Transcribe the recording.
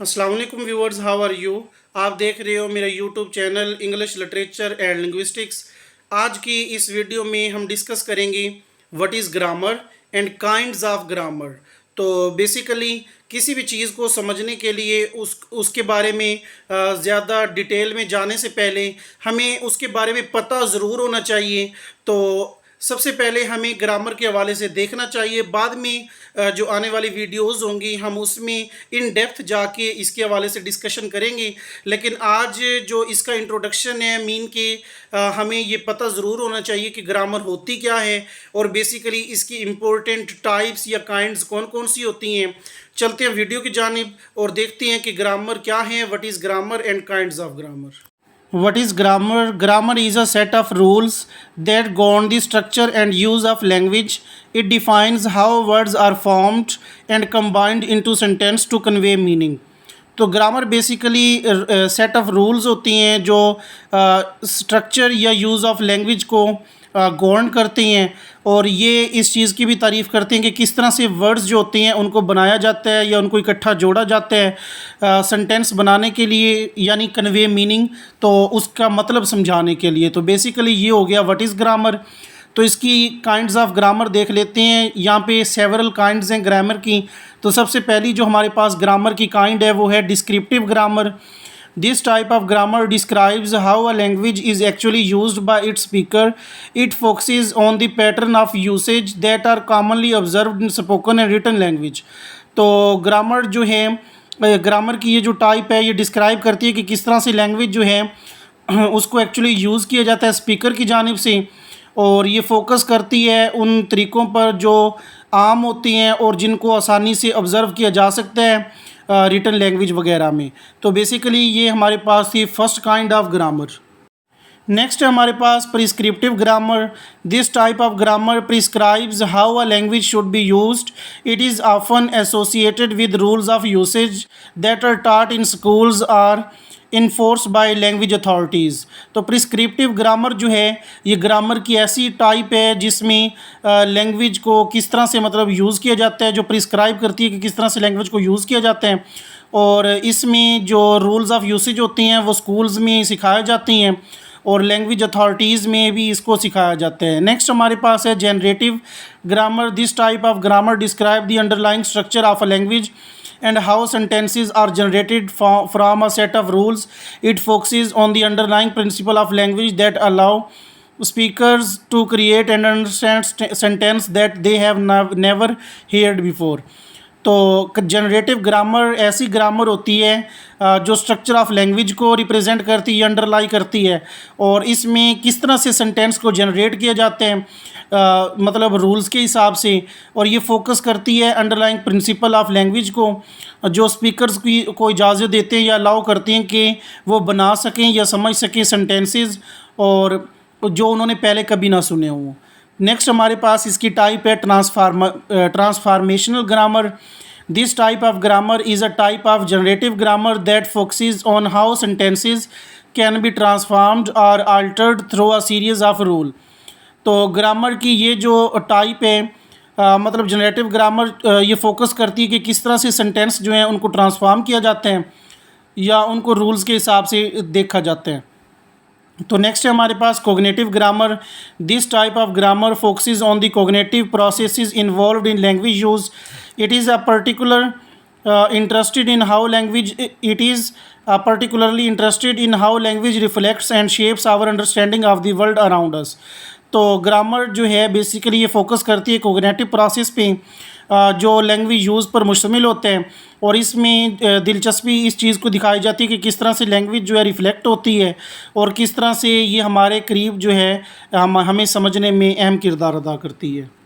अस्सलाम वालेकुम viewers, how are you. आप देख रहे हो मेरा YouTube channel English literature and linguistics. आज की इस वीडियो में हम डिस्कस करेंगे what is grammar and kinds of grammar. तो बेसिकली किसी भी चीज़ को समझने के लिए उसके बारे में ज़्यादा डिटेल में जाने से पहले हमें उसके बारे में पता ज़रूर होना चाहिए। तो सबसे पहले हमें ग्रामर के हवाले से देखना चाहिए, बाद में जो आने वाली वीडियोस होंगी हम उसमें इन डेप्थ जाके इसके हवाले से डिस्कशन करेंगे। लेकिन आज जो इसका इंट्रोडक्शन है मीन के हमें ये पता ज़रूर होना चाहिए कि ग्रामर होती क्या है और बेसिकली इसकी इम्पोर्टेंट टाइप्स या काइंड्स कौन कौन सी होती हैं। चलते हैं वीडियो की जानिब और देखते हैं कि ग्रामर क्या है, what is grammar and kinds of grammar. What is grammar? Grammar is a set of rules that govern the structure and use of language. It defines how words are formed and combined into sentence to convey meaning. तो grammar basically set of rules होती हैं जो structure या use of language को govern करती हैं और ये इस चीज़ की भी तारीफ़ करते हैं कि किस तरह से वर्ड्स जो होते हैं उनको बनाया जाता है या उनको इकट्ठा जोड़ा जाता है सेंटेंस बनाने के लिए, यानी कन्वे मीनिंग, तो उसका मतलब समझाने के लिए। तो बेसिकली ये हो गया व्हाट इज़ ग्रामर। तो इसकी काइंड्स ऑफ ग्रामर देख लेते हैं। यहाँ पे सेवरल काइंड्स हैं ग्रामर की। तो सबसे पहली जो हमारे पास ग्रामर की काइंड है वो है descriptive grammar. This type of grammar describes how a language is actually used by its speaker. It focuses on the pattern of usage that are commonly observed in spoken and written language. तो grammar जो है, grammar की ये जो type है ये describe करती है कि किस तरह से लैंग्वेज जो है उसको एक्चुअली यूज़ किया जाता है स्पीकर की जानिब से, और ये फोकस करती है उन तरीक़ों पर जो आम होती हैं और जिनको आसानी से ऑब्ज़र्व किया जा सकता है रिटन लैंग्वेज वगैरह में। तो बेसिकली ये हमारे पास थी first kind of grammar. Next है हमारे पास prescriptive grammar. This type of grammar prescribes how a language should be used. It is often associated with rules of usage that are taught in schools or enforce by language authorities. तो prescriptive grammar जो है ये grammar की ऐसी type है जिसमें language को किस तरह से मतलब यूज़ किया जाता है, जो प्रिस्क्राइब करती है कि किस तरह से लैंग्वेज को यूज़ किया जाता है, और इसमें जो रूल्स ऑफ यूसेज होती हैं वो स्कूल्स में सिखाई जाती हैं और लैंग्वेज अथॉरिटीज़ में भी इसको सिखाया जाता है। नेक्स्ट हमारे पास है generative grammar. This type of grammar describe the underlying structure of a language and how sentences are generated from a set of rules. It focuses on the underlying principle of language that allow speakers to create and understand sentence that they have never heard before. तो generative grammar ऐसी grammar होती है जो structure of language को represent करती है, अंडरलाई करती है, और इसमें किस तरह से सेंटेंस को जनरेट किया जाते हैं मतलब रूल्स के हिसाब से, और ये फोकस करती है अंडरलाइंग प्रिंसिपल ऑफ लैंग्वेज को जो स्पीकर्स को इजाज़त देते हैं या अलाउ करते हैं कि वो बना सकें या समझ सकें सेंटेंसेस और जो उन्होंने पहले कभी ना सुने हों। नेक्स्ट हमारे पास इसकी टाइप है transformational grammar. This type of grammar is a type of generative grammar that focuses on how sentences can be transformed और altered through a series of rule. तो ग्रामर की ये जो टाइप है मतलब जनरेटिव ग्रामर ये focus करती है कि किस तरह से सेंटेंस जो हैं उनको ट्रांसफॉर्म किया जाते हैं या उनको रूल्स के हिसाब से देखा जाता है। तो नेक्स्ट है हमारे पास cognitive grammar. This type of grammar focuses on the cognitive processes involved in language use. It is interested in how language it is particularly interested in how language reflects and shapes our understanding of the world around us. तो grammar जो है basically ये focus करती है cognitive process पे जो language use पर मुश्तमिल होते हैं, और इसमें दिलचस्पी इस चीज़ को दिखाई जाती है कि किस तरह से लैंग्वेज जो है रिफ़्लेक्ट होती है और किस तरह से ये हमारे करीब जो है हमें समझने में अहम किरदार अदा करती है।